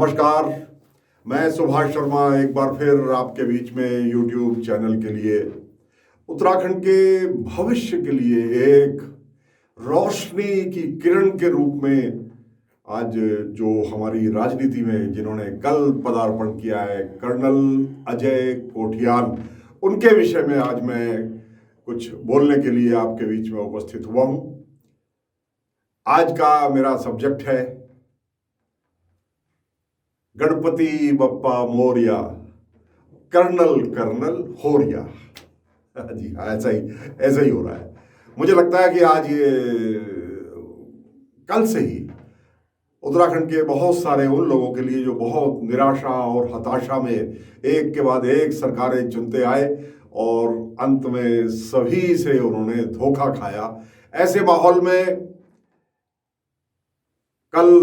नमस्कार, मैं सुभाष शर्मा एक बार फिर आपके बीच में YouTube चैनल के लिए उत्तराखंड के भविष्य के लिए एक रोशनी की किरण के रूप में आज जो हमारी राजनीति में जिन्होंने कल पदार्पण किया है, कर्नल अजय कोठियाल, उनके विषय में आज मैं कुछ बोलने के लिए आपके बीच में उपस्थित हुआ हूं। आज का मेरा सब्जेक्ट है गणपति बप्पा मोरिया, कर्नल कर्नल होरिया। जी हाँ, ऐसा ही हो रहा है। मुझे लगता है कि आज ये कल से ही उत्तराखंड के बहुत सारे उन लोगों के लिए जो बहुत निराशा और हताशा में एक के बाद एक सरकारें चुनते आए और अंत में सभी से उन्होंने धोखा खाया, ऐसे माहौल में कल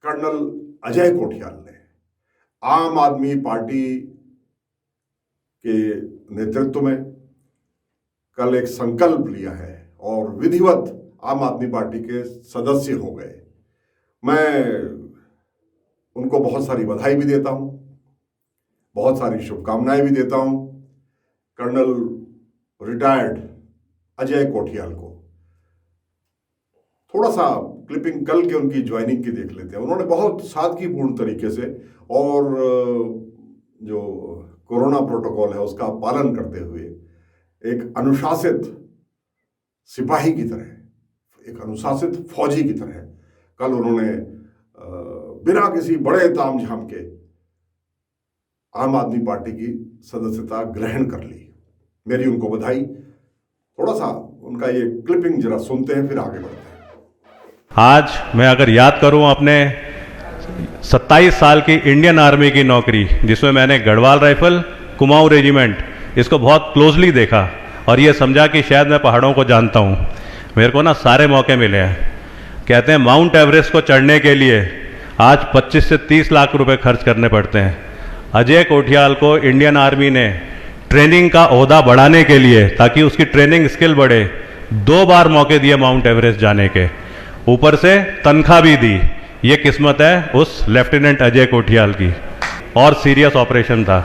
कर्नल अजय कोठियाल ने आम आदमी पार्टी के नेतृत्व में कल एक संकल्प लिया है और विधिवत आम आदमी पार्टी के सदस्य हो गए। मैं उनको बहुत सारी बधाई भी देता हूं, बहुत सारी शुभकामनाएं भी देता हूं। कर्नल रिटायर्ड अजय कोठियाल को थोड़ा सा क्लिपिंग कल के उनकी ज्वाइनिंग की देख लेते हैं। उन्होंने बहुत सादगीपूर्ण तरीके से और जो कोरोना प्रोटोकॉल है उसका पालन करते हुए एक अनुशासित सिपाही की तरह, एक अनुशासित फौजी की तरह कल उन्होंने बिना किसी बड़े तामझाम के आम आदमी पार्टी की सदस्यता ग्रहण कर ली। मेरी उनको बधाई। थोड़ा सा उनका ये क्लिपिंग जरा सुनते हैं, फिर आगे बढ़ते हैं। आज मैं अगर याद करूं अपने 27 साल की इंडियन आर्मी की नौकरी, जिसमें मैंने गढ़वाल राइफल, कुमाऊं रेजिमेंट, इसको बहुत क्लोजली देखा और ये समझा कि शायद मैं पहाड़ों को जानता हूं। मेरे को ना सारे मौके मिले हैं। कहते हैं माउंट एवरेस्ट को चढ़ने के लिए आज 25 से 30 लाख रुपए खर्च करने पड़ते हैं। अजय कोठियाल को इंडियन आर्मी ने ट्रेनिंग का ओहदा बढ़ाने के लिए, ताकि उसकी ट्रेनिंग स्किल बढ़े, 2 बार मौके दिए माउंट एवरेस्ट जाने के, ऊपर से तनख्वाह भी दी। ये किस्मत है उस लेफ्टिनेंट अजय कोठियाल की। और सीरियस ऑपरेशन था।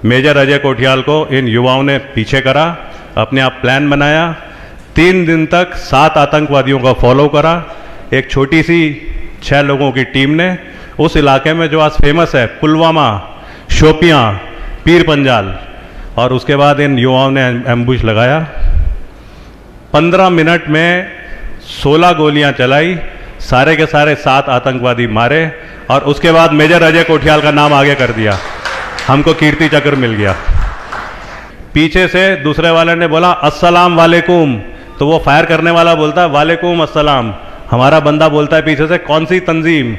मेजर अजय कोठियाल को इन युवाओं ने पीछे करा, अपने आप प्लान बनाया, 3 दिन तक 7 आतंकवादियों का फॉलो करा। एक छोटी सी 6 लोगों की टीम ने उस इलाके में जो आज फेमस है, पुलवामा, शोपियां, पीर पंजाल, और उसके बाद इन युवाओं ने एम्बुश लगाया। 15 मिनट में 16 गोलियां चलाई, सारे के सारे 7 आतंकवादी मारे और उसके बाद मेजर अजय कोठियाल का नाम आगे कर दिया। हमको कीर्ति चक्र मिल गया। पीछे से दूसरे वाले ने बोला अस्सलाम वालेकुम, तो वो फायर करने वाला बोलता है वालेकुम अस्सलाम। हमारा बंदा बोलता है पीछे से कौन सी तंजीम?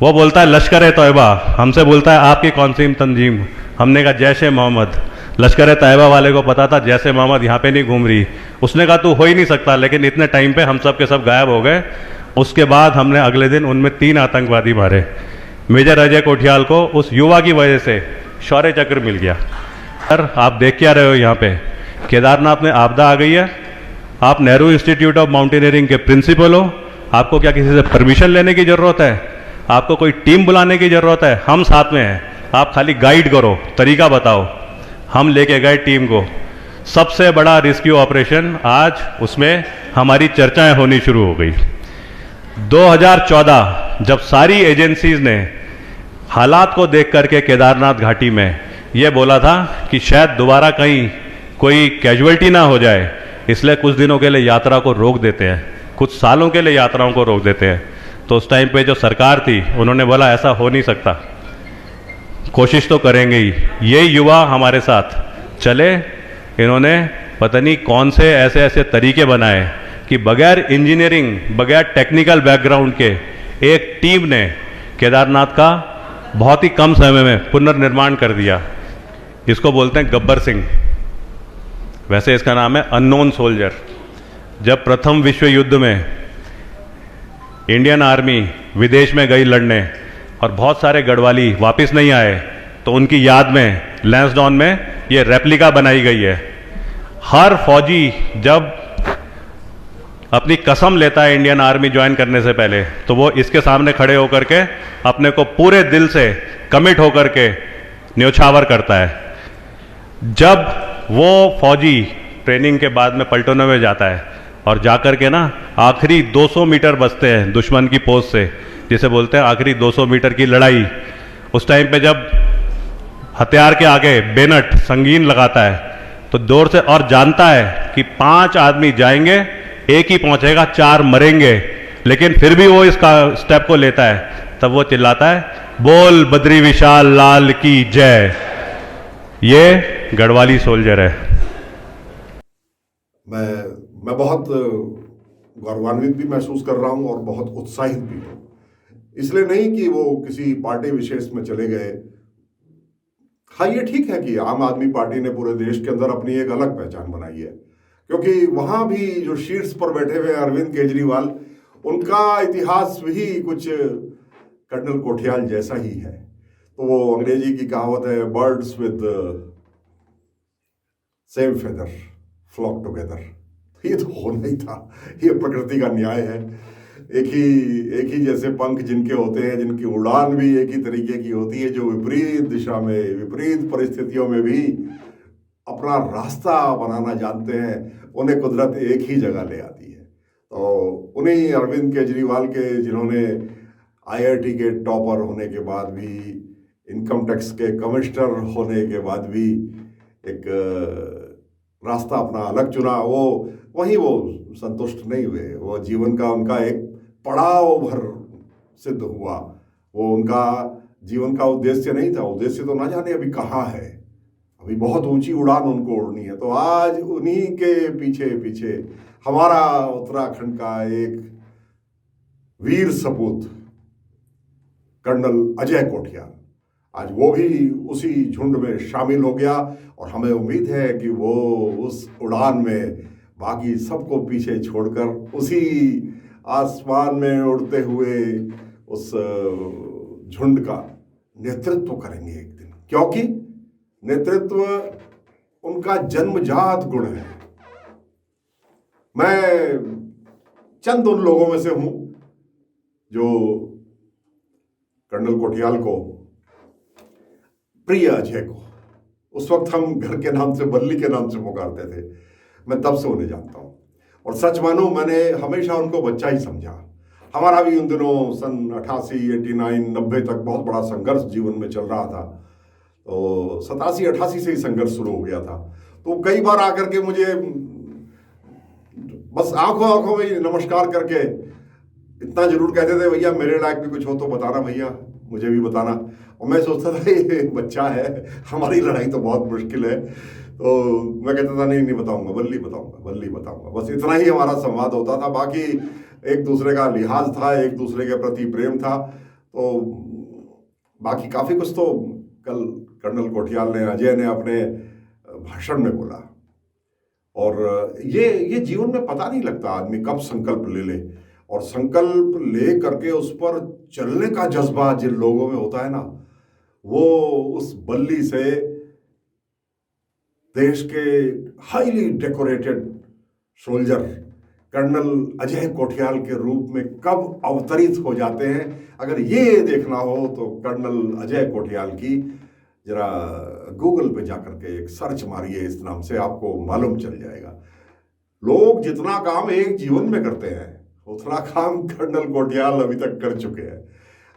वो बोलता है लश्कर तैयबा। हमसे बोलता है आपकी कौन सी तंजीम? हमने कहा जैश ए मोहम्मद। लश्कर तैयबा वाले को पता था जैसे मोहम्मद यहाँ पे नहीं घूम रही। उसने कहा तू हो ही नहीं सकता, लेकिन इतने टाइम पे हम सब के सब गायब हो गए। उसके बाद हमने अगले दिन उनमें 3 आतंकवादी मारे। मेजर अजय कोठियाल को उस युवा की वजह से शौर्य चक्र मिल गया। सर आप देख क्या रहे हो यहाँ पे? केदारनाथ में आपदा आ गई है। आप नेहरू इंस्टीट्यूट ऑफ माउंटेनियरिंग के प्रिंसिपल हो। आपको क्या किसी से परमिशन लेने की ज़रूरत है? आपको कोई टीम बुलाने की ज़रूरत है? हम साथ में हैं, आप खाली गाइड करो, तरीका बताओ। हम लेके गए टीम को। सबसे बड़ा रेस्क्यू ऑपरेशन आज, उसमें हमारी चर्चाएं होनी शुरू हो गई। 2014 जब सारी एजेंसीज ने हालात को देख करके केदारनाथ घाटी में ये बोला था कि शायद दोबारा कहीं कोई कैजुअल्टी ना हो जाए, इसलिए कुछ दिनों के लिए यात्रा को रोक देते हैं, कुछ सालों के लिए यात्राओं को रोक देते हैं। तो उस टाइम पे जो सरकार थी उन्होंने बोला ऐसा हो नहीं सकता, कोशिश तो करेंगे ही। ये युवा हमारे साथ चले। इन्होंने पता नहीं कौन से ऐसे ऐसे तरीके बनाए कि बगैर इंजीनियरिंग, बगैर टेक्निकल बैकग्राउंड के एक टीम ने केदारनाथ का बहुत ही कम समय में पुनर्निर्माण कर दिया। इसको बोलते हैं गब्बर सिंह। वैसे इसका नाम है अननोन सोल्जर। जब प्रथम विश्व युद्ध में इंडियन आर्मी विदेश में गई लड़ने और बहुत सारे गढ़वाली वापस नहीं आए, तो उनकी याद में लैंसडाउन में ये रेप्लिका बनाई गई है। हर फौजी जब अपनी कसम लेता है इंडियन आर्मी ज्वाइन करने से पहले, तो वो इसके सामने खड़े होकर के अपने को पूरे दिल से कमिट होकर के न्योछावर करता है। जब वो फौजी ट्रेनिंग के बाद में पलटनों में जाता है और जाकर के ना आखिरी 200 मीटर बचते हैं दुश्मन की पोस्ट से, जिसे बोलते हैं आखिरी 200 मीटर की लड़ाई, उस टाइम पे जब हथियार के आगे बेनट संगीन लगाता है तो दूर से, और जानता है कि 5 आदमी जाएंगे, एक ही पहुंचेगा, 4 मरेंगे, लेकिन फिर भी वो इसका स्टेप को लेता है। तब वो चिल्लाता है, बोल बद्री विशाल लाल की जय। ये गढ़वाली सोल्जर है। मैं बहुत गौरवान्वित भी महसूस कर रहा हूं और बहुत उत्साहित भी हूं। इसलिए नहीं कि वो किसी पार्टी विशेष में चले गए। हाँ, ये ठीक है कि आम आदमी पार्टी ने पूरे देश के अंदर अपनी एक अलग पहचान बनाई है, क्योंकि वहां भी जो शीर्ष पर बैठे हुए अरविंद केजरीवाल, उनका इतिहास भी कुछ कर्नल कोठियाल जैसा ही है। तो वो अंग्रेजी की कहावत है, birds with same feather flock together. ये तो होना ही था, ये प्रकृति का न्याय है। एक ही जैसे पंख जिनके होते हैं, जिनकी उड़ान भी एक ही तरीके की होती है, जो विपरीत दिशा में विपरीत परिस्थितियों में भी अपना रास्ता बनाना जानते हैं, उन्हें कुदरत एक ही जगह ले आती है। तो उन्हीं अरविंद केजरीवाल के, जिन्होंने IIT के टॉपर होने के बाद भी, इनकम टैक्स के कमिश्नर होने के बाद भी एक रास्ता अपना अलग चुना, वो संतुष्ट नहीं हुए। वो जीवन का उनका एक पड़ाव भर सिद्ध हुआ। वो उनका जीवन का उद्देश्य नहीं था। उद्देश्य तो ना जाने अभी कहाँ है, अभी बहुत ऊंची उड़ान उनको उड़नी है। तो आज उन्हीं के पीछे पीछे हमारा उत्तराखंड का एक वीर सपूत कर्नल अजय कोठियाल, आज वो भी उसी झुंड में शामिल हो गया। और हमें उम्मीद है कि वो उस उड़ान में बाकी सबको पीछे छोड़कर उसी आसमान में उड़ते हुए उस झुंड का नेतृत्व करेंगे एक दिन, क्योंकि नेतृत्व उनका जन्मजात गुण है। मैं चंद उन लोगों में से हूं जो कर्नल कोठियाल को, प्रिय अजय को, उस वक्त हम घर के नाम से, बल्ली के नाम से पुकारते थे, मैं तब से उन्हें जानता हूं। और सच मानो, मैंने हमेशा उनको बच्चा ही समझा। हमारा भी उन दिनों सन 88, 89, 90 तक बहुत बड़ा संघर्ष जीवन में चल रहा था। तो 87, 88 से ही संघर्ष शुरू हो गया था। तो कई बार आकर के मुझे बस आंखों आंखों में नमस्कार करके इतना जरूर कहते थे, भैया मेरे लायक भी कुछ हो तो बताना, भैया मुझे भी बताना। और मैं सोचता था ये बच्चा है, हमारी लड़ाई तो बहुत मुश्किल है। तो मैं कहता था नहीं बताऊंगा, बल्ली बताऊंगा। बस इतना ही हमारा संवाद होता था। बाकी एक दूसरे का लिहाज था, एक दूसरे के प्रति प्रेम था। तो बाकी काफ़ी कुछ तो कल कर्नल कोठियाल ने, अजय ने अपने भाषण में बोला। और ये जीवन में पता नहीं लगता आदमी कब संकल्प ले ले, और संकल्प ले करके उस पर चलने का जज्बा जिन लोगों में होता है ना, वो उस बल्ली से देश के highly decorated soldier colonel Ajay Kothiyal के रूप में कब अवतरित हो जाते हैं। अगर ये देखना हो तो कर्नल अजय कोठियाल की जरा गूगल पे जाकर के एक सर्च मारिए, इस नाम से आपको मालूम चल जाएगा। लोग जितना काम एक जीवन में करते हैं, उतना काम कर्नल कोठियाल अभी तक कर चुके हैं।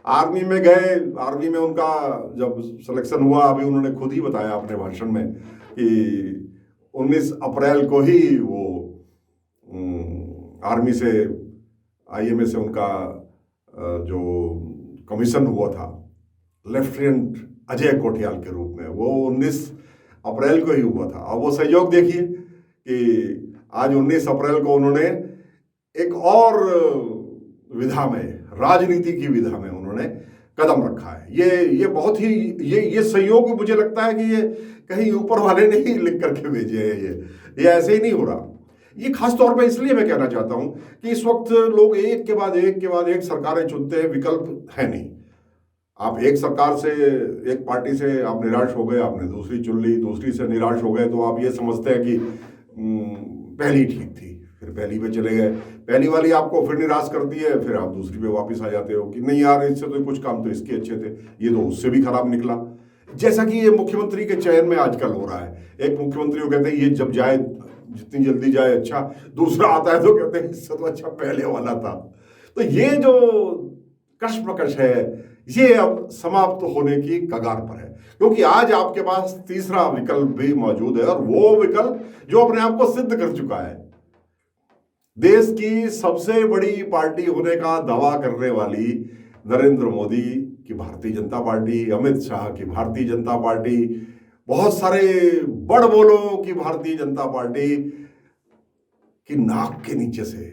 आर्मी में गए, आर्मी में उनका जब सिलेक्शन हुआ, अभी उन्होंने खुद ही बताया अपने भाषण में कि 19 अप्रैल को ही वो आर्मी से, IMA से उनका जो कमीशन हुआ था लेफ्टिनेंट अजय कोठियाल के रूप में, वो 19 अप्रैल को ही हुआ था। अब वो संयोग देखिए कि आज 19 अप्रैल को उन्होंने एक और विधा में, राजनीति की विधा में उन्होंने कदम रखा है। ये बहुत ही ये संयोग मुझे लगता है कि ये कहीं ऊपर वाले ने ही लिख करके भेजे हैं। ये ऐसे ही नहीं हो रहा। ये खास तौर पे इसलिए मैं कहना चाहता हूं कि इस वक्त लोग एक के बाद एक सरकारें चुनते हैं, विकल्प है नहीं। आप एक सरकार से, एक पार्टी से आप निराश हो गए, आपने दूसरी चुन ली, दूसरी से निराश हो गए, तो आप ये समझते हैं कि पहली ठीक थी, फिर पहली पे चले गए, पहली वाली आपको फिर निराश करती है, फिर आप दूसरी पे वापस आ जाते हो कि नहीं यार इससे तो कुछ काम तो इसके अच्छे थे, ये तो उससे भी खराब निकला। जैसा कि ये मुख्यमंत्री के चयन में आजकल हो रहा है, एक मुख्यमंत्री को कहते हैं ये जब जाए जितनी जल्दी जाए अच्छा, दूसरा आता है तो कहते हैं इससे तो अच्छा पहले वाला था। तो ये जो कश्मकश है ये अब समाप्त होने की कगार पर है, क्योंकि आज आपके पास तीसरा विकल्प भी मौजूद है, और वो विकल्प जो अपने आप को सिद्ध कर चुका है। देश की सबसे बड़ी पार्टी होने का दावा करने वाली नरेंद्र मोदी की भारतीय जनता पार्टी, अमित शाह की भारतीय जनता पार्टी, बहुत सारे बड़ बोलों की भारतीय जनता पार्टी की नाक के नीचे से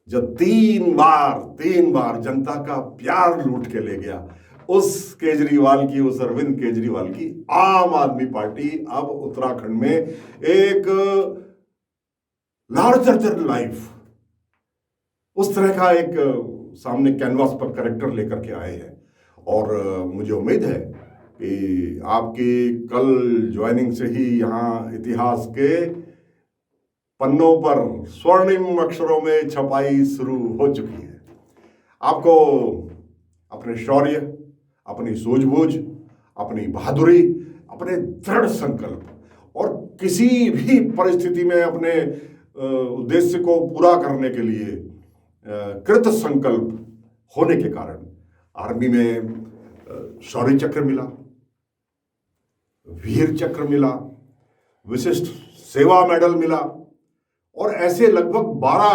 जो तीन बार जनता का प्यार लूट के ले गया, उस केजरीवाल की, उस अरविंद केजरीवाल की आम आदमी पार्टी अब उत्तराखंड में एक लार्जर देन लाइफ, उस तरह का एक सामने कैनवास पर कैरेक्टर लेकर के आए हैं। और मुझे उम्मीद है कि आपकी कल ज्वाइनिंग से ही यहाँ इतिहास के पन्नों पर स्वर्णिम अक्षरों में छपाई शुरू हो चुकी है। आपको अपने शौर्य, अपनी सूझबूझ, अपनी बहादुरी, अपने दृढ़ संकल्प और किसी भी परिस्थिति में अपने उद्देश्य को पूरा करने के लिए कृत संकल्प होने के कारण आर्मी में शौर्य चक्र मिला, वीर चक्र मिला, विशिष्ट सेवा मेडल मिला, और ऐसे लगभग 12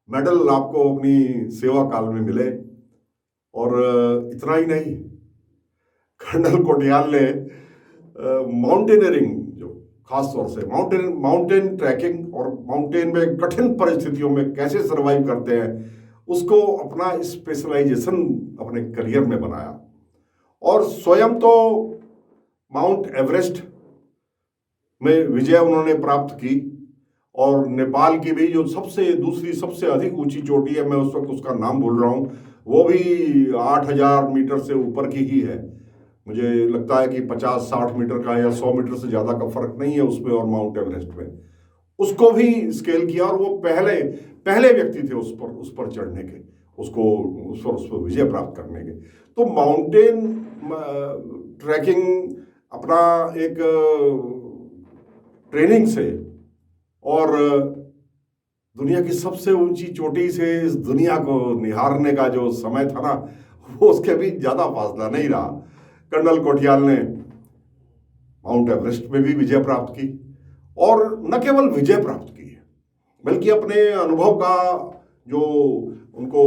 मेडल आपको अपनी सेवा काल में मिले। और इतना ही नहीं, कर्नल कोटियाल ने माउंटेनियरिंग, जो खास तौर से माउंटेन ट्रैकिंग और माउंटेन में कठिन परिस्थितियों में कैसे सरवाइव करते हैं, उसको अपना स्पेशलाइजेशन अपने करियर में बनाया। और स्वयं तो माउंट एवरेस्ट में विजय उन्होंने प्राप्त की, और नेपाल की भी जो दूसरी सबसे अधिक ऊंची चोटी है, मैं उस वक्त उसका नाम भूल रहा हूँ, वो भी 8000 मीटर से ऊपर की ही है। मुझे लगता है कि 50-60 मीटर का या 100 मीटर से ज़्यादा का फर्क नहीं है उसमें और माउंट एवरेस्ट में। उसको भी स्केल किया, और वो पहले व्यक्ति थे उस पर चढ़ने के, उस पर विजय प्राप्त करने के। तो माउंटेन ट्रैकिंग अपना एक ट्रेनिंग से और दुनिया की सबसे ऊंची चोटी से इस दुनिया को निहारने का जो समय था ना, वो उसके भी ज़्यादा फासला नहीं रहा। कर्नल कोटियाल ने माउंट एवरेस्ट में भी विजय प्राप्त की, और न केवल विजय प्राप्त की बल्कि अपने अनुभव का जो उनको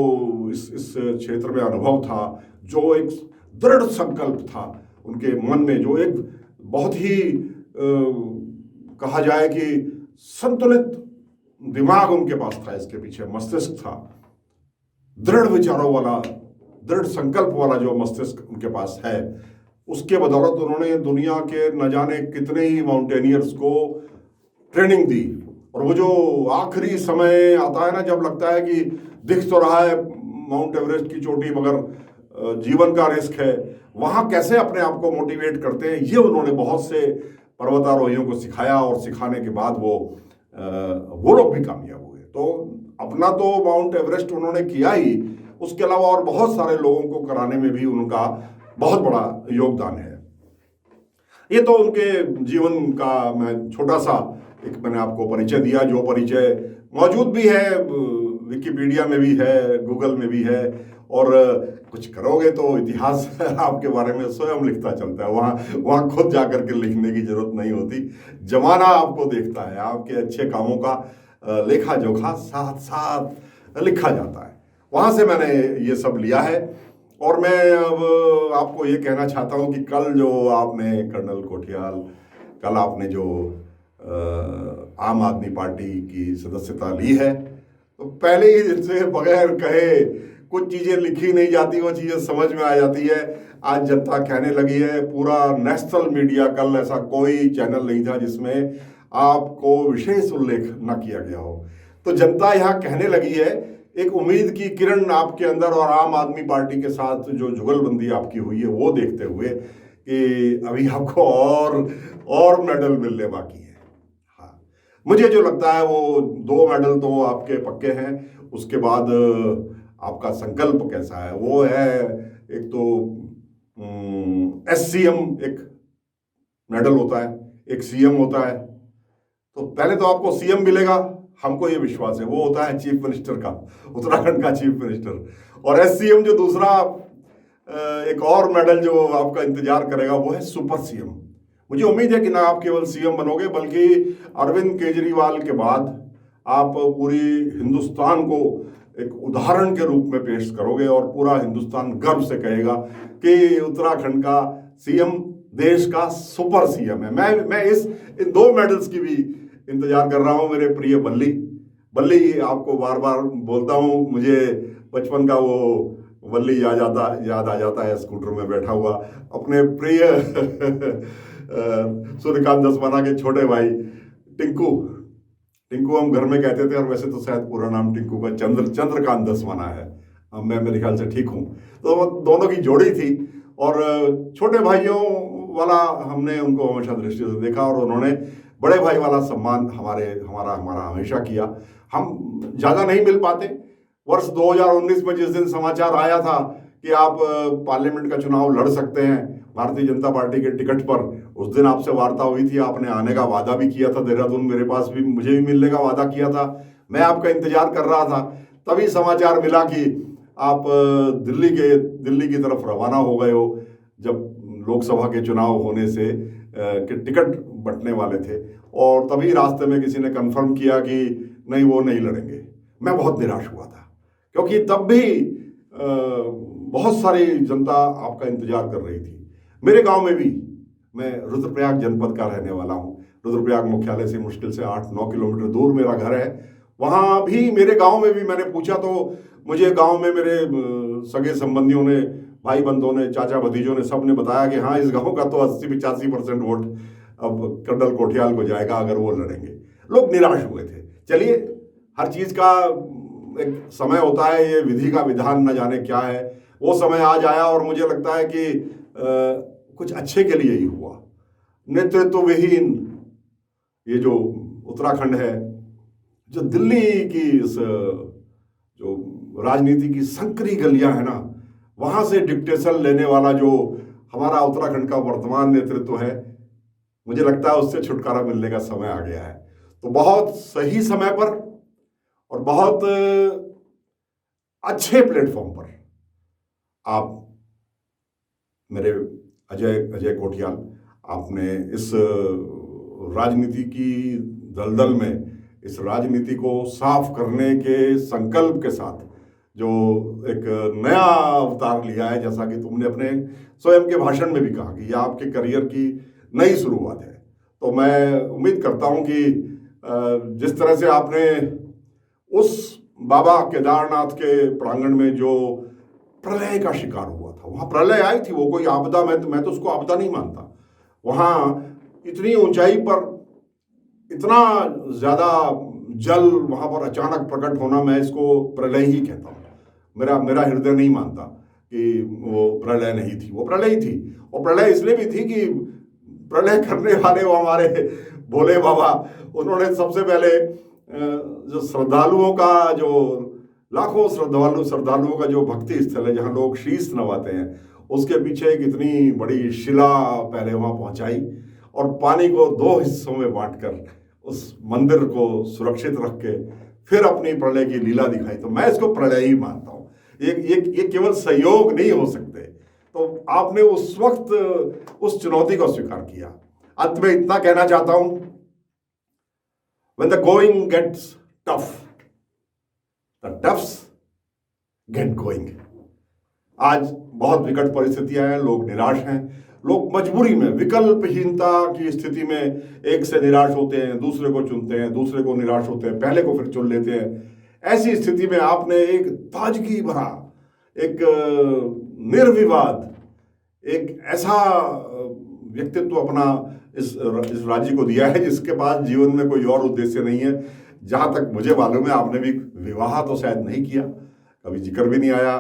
इस क्षेत्र में अनुभव था, जो एक दृढ़ संकल्प था उनके मन में, जो एक बहुत ही कहा जाए कि संतुलित दिमाग उनके पास था, इसके पीछे मस्तिष्क था, दृढ़ विचारों वाला, दृढ़ संकल्प वाला जो मस्तिष्क उनके पास है, उसके बदौलत उन्होंने दुनिया के न जाने कितने ही माउंटेनियर्स को ट्रेनिंग दी। और वो जो आखिरी समय आता है ना, जब लगता है कि दिख तो रहा है माउंट एवरेस्ट की चोटी मगर जीवन का रिस्क है, वहाँ कैसे अपने आप को मोटिवेट करते हैं, ये उन्होंने बहुत से पर्वतारोहियों को सिखाया, और सिखाने के बाद वो लोग भी कामयाब हुए। तो अपना तो माउंट एवरेस्ट उन्होंने किया ही, उसके अलावा और बहुत सारे लोगों को कराने में भी उनका बहुत बड़ा योगदान है। ये तो उनके जीवन का मैं छोटा सा एक मैंने आपको परिचय दिया, जो परिचय मौजूद भी है, विकिपीडिया में भी है, गूगल में भी है, और कुछ करोगे तो इतिहास आपके बारे में स्वयं लिखता चलता है। वहाँ खुद जाकर के लिखने की जरूरत नहीं होती, जमाना आपको देखता है, आपके अच्छे कामों का लेखा जोखा साथ साथ लिखा जाता है। वहाँ से मैंने ये सब लिया है, और मैं अब आपको ये कहना चाहता हूँ कि कल जो आपने कर्नल कोटियाल, कल आपने जो आम आदमी पार्टी की सदस्यता ली है, तो पहले ही दिन से बगैर कहे कुछ चीज़ें लिखी नहीं जाती, वो चीज़ें समझ में आ जाती है। आज जनता कहने लगी है, पूरा नेशनल मीडिया, कल ऐसा कोई चैनल नहीं था जिसमें आपको विशेष उल्लेख न किया गया हो। तो जनता यहाँ कहने लगी है, एक उम्मीद की किरण आपके अंदर और आम आदमी पार्टी के साथ जो जुगलबंदी आपकी हुई है, वो देखते हुए कि अभी आपको और मेडल मिलने बाकी है। हाँ, मुझे जो लगता है वो 2 मेडल तो आपके पक्के हैं। उसके बाद आपका संकल्प कैसा है वो है, एक तो SCM एक मेडल होता है, एक CM होता है। तो पहले तो आपको CM मिलेगा, हमको ये विश्वास है, वो होता है चीफ मिनिस्टर का, उत्तराखंड का चीफ मिनिस्टर। और SCM जो दूसरा एक और मेडल जो आपका इंतजार करेगा वो है सुपर CM। मुझे उम्मीद है कि ना आप केवल CM बनोगे बल्कि अरविंद केजरीवाल के बाद आप पूरी हिंदुस्तान को एक उदाहरण के रूप में पेश करोगे और पूरा हिंदुस्तान गर्व से कहेगा कि उत्तराखंड का CM देश का सुपर CM है। मैं इन 2 मेडल्स की भी इंतजार कर रहा हूं। मेरे प्रिय बल्ली आपको बार बार बोलता हूं, मुझे बचपन का वो बल्ली याद आ जाता है, स्कूटर में बैठा हुआ अपने प्रिय सूर्यकांत धस्माना के छोटे भाई टिंकू हम घर में कहते थे, और वैसे तो शायद पूरा नाम टिंकू का चंद्रकांत धस्माना है। मैं मेरे ख्याल से ठीक हूँ। तो वो दोनों की जोड़ी थी और छोटे भाइयों वाला हमने उनको हमेशा दृष्टि से देखा और उन्होंने बड़े भाई वाला सम्मान हमारा हमेशा किया। हम ज़्यादा नहीं मिल पाते। वर्ष 2019 में जिस दिन समाचार आया था कि आप पार्लियामेंट का चुनाव लड़ सकते हैं भारतीय जनता पार्टी के टिकट पर, उस दिन आपसे वार्ता हुई थी, आपने आने का वादा भी किया था देहरादून, मेरे पास भी, मुझे भी मिलने का वादा किया था। मैं आपका इंतजार कर रहा था। तभी समाचार मिला कि आप दिल्ली की तरफ रवाना हो गए हो, जब लोकसभा के चुनाव होने से कि टिकट बंटने वाले थे, और तभी रास्ते में किसी ने कंफर्म किया कि नहीं, वो नहीं लड़ेंगे। मैं बहुत निराश हुआ था क्योंकि तब भी बहुत सारी जनता आपका इंतजार कर रही थी। मेरे गांव में भी, मैं रुद्रप्रयाग जनपद का रहने वाला हूं, रुद्रप्रयाग मुख्यालय से मुश्किल से 8-9 किलोमीटर दूर मेरा घर है। वहां भी, मेरे गांव में भी मैंने पूछा तो मुझे गांव में मेरे सगे संबंधियों ने, भाई बंधुओं ने, चाचा भतीजों ने, सब ने बताया कि हाँ, इस गांव का तो 80-85% वोट अब कर्नल कोठियाल को जाएगा अगर वो लड़ेंगे। लोग निराश हुए थे। चलिए, हर चीज का एक समय होता है, ये विधि का विधान न जाने क्या है, वो समय आज आया और मुझे लगता है कि कुछ अच्छे के लिए ही हुआ। नेतृत्व विहीन ये जो उत्तराखंड है, जो दिल्ली की इस जो राजनीति की संकरी गलियां है ना, वहां से डिक्टेशन लेने वाला जो हमारा उत्तराखंड का वर्तमान नेतृत्व है, मुझे लगता है उससे छुटकारा मिलने का समय आ गया है। तो बहुत सही समय पर और बहुत अच्छे प्लेटफॉर्म पर आप, मेरे अजय कोठियाल, आपने इस राजनीति की दलदल में, इस राजनीति को साफ करने के संकल्प के साथ जो एक नया अवतार लिया है, जैसा कि तुमने अपने स्वयं के भाषण में भी कहा कि यह आपके करियर की नई शुरुआत है। तो मैं उम्मीद करता हूं कि जिस तरह से आपने उस बाबा केदारनाथ के प्रांगण में जो प्रलय का शिकार हुआ था, वहां प्रलय आई थी, वो कोई आपदा, मैं तो उसको आपदा नहीं मानता। वहां इतनी ऊंचाई पर इतना ज्यादा जल वहां पर अचानक प्रकट होना, मैं इसको प्रलय ही कहता हूँ। मेरा हृदय नहीं मानता कि वो प्रलय नहीं थी, वो प्रलय थी। और प्रलय इसलिए भी थी कि प्रलय करने वाले वो हमारे भोले बाबा, उन्होंने सबसे पहले जो श्रद्धालुओं का, जो लाखों श्रद्धालुओं का जो भक्ति स्थल है जहाँ लोग शीश नवाते हैं, उसके पीछे एक इतनी बड़ी शिला पहले वहाँ पहुँचाई और पानी को 2 हिस्सों में बांटकर उस मंदिर को सुरक्षित रख के फिर अपनी प्रलय की लीला दिखाई। तो मैं इसको प्रलय ही मानता हूँ। ये केवल सहयोग नहीं हो सकते। तो आपने उस वक्त उस चुनौती को स्वीकार किया। अंत में इतना कहना चाहता हूं, when the going gets tough, the toughs get going। आज बहुत विकट परिस्थितियां हैं, लोग निराश हैं, लोग मजबूरी में, विकल्पहीनता की स्थिति में एक से निराश होते हैं, दूसरे को चुनते हैं, दूसरे को निराश होते हैं, पहले को फिर चुन लेते हैं। ऐसी स्थिति में आपने एक ताजगी भरा, एक निर्विवाद, एक ऐसा व्यक्तित्व अपना इस राज्य को दिया है जिसके पास जीवन में कोई और उद्देश्य नहीं है। जहां तक मुझे मालूम है, आपने भी विवाह तो शायद नहीं किया, कभी जिक्र भी नहीं आया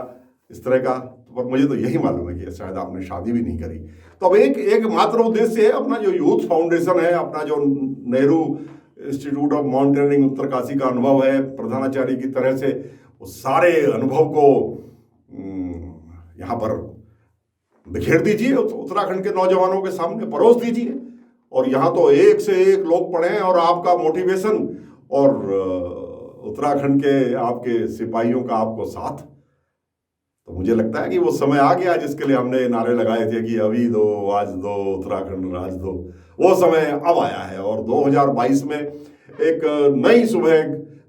इस तरह का, पर मुझे तो यही मालूम है कि शायद आपने शादी भी नहीं करी। तो अब एक मात्र उद्देश्य है, अपना जो यूथ फाउंडेशन है, अपना जो Nehru institute of mountaineering Uttarkashi का अनुभव है, प्रधानाचार्य की तरह से वो सारे अनुभव को यहाँ पर बिखेर दीजिए, उत्तराखंड के नौजवानों के सामने परोस दीजिए। और यहाँ तो एक से एक लोग पढ़े हैं और आपका मोटिवेशन और उत्तराखंड के आपके सिपाहियों का आपको साथ। तो मुझे लगता है कि वो समय आ गया जिसके लिए हमने नारे लगाए थे कि अभी दो, आज दो, उत्तराखंड राज दो, वो समय अब आया है। और 2022 में एक नई सुबह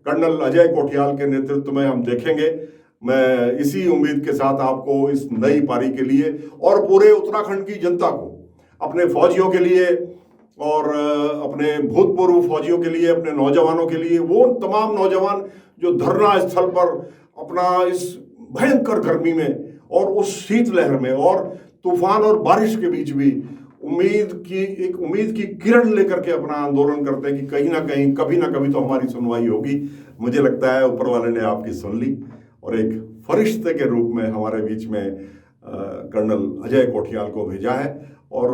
कर्नल अजय कोठियाल के नेतृत्व में हम देखेंगे। मैं इसी उम्मीद के साथ आपको इस नई पारी के लिए और पूरे उत्तराखंड की जनता को, अपने फौजियों के लिए और अपने भूतपूर्व फौजियों के लिए, अपने नौजवानों के लिए, वो तमाम नौजवान जो धरना स्थल पर अपना इस भयंकर गर्मी में और उस शीतलहर में और तूफान और बारिश के बीच भी उम्मीद की किरण लेकर के अपना आंदोलन करते हैं कि कहीं ना कहीं, कभी ना कभी तो हमारी सुनवाई होगी। मुझे लगता है ऊपर वाले ने आपकी सुन ली और एक फरिश्ते के रूप में हमारे बीच में कर्नल अजय कोठियाल को भेजा है। और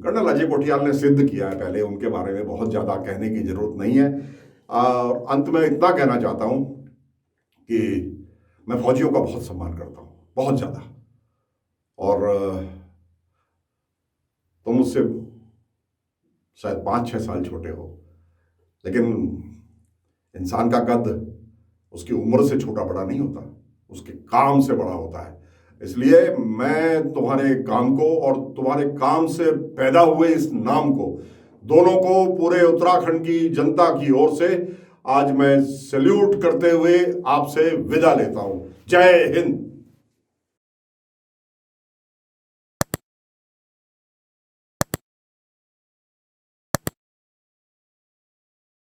कर्नल अजय कोठियाल ने सिद्ध किया है, पहले उनके बारे में बहुत ज़्यादा कहने की ज़रूरत नहीं है। और अंत में इतना कहना चाहता हूँ कि मैं फौजियों का बहुत सम्मान करता हूँ, बहुत ज़्यादा। और तुम मुझसे शायद 5-6 साल छोटे हो, लेकिन इंसान का कद उसकी उम्र से छोटा बड़ा नहीं होता, उसके काम से बड़ा होता है। इसलिए मैं तुम्हारे काम को और तुम्हारे काम से पैदा हुए इस नाम को, दोनों को पूरे उत्तराखंड की जनता की ओर से आज मैं सैल्यूट करते हुए आपसे विदा लेता हूं। जय हिंद।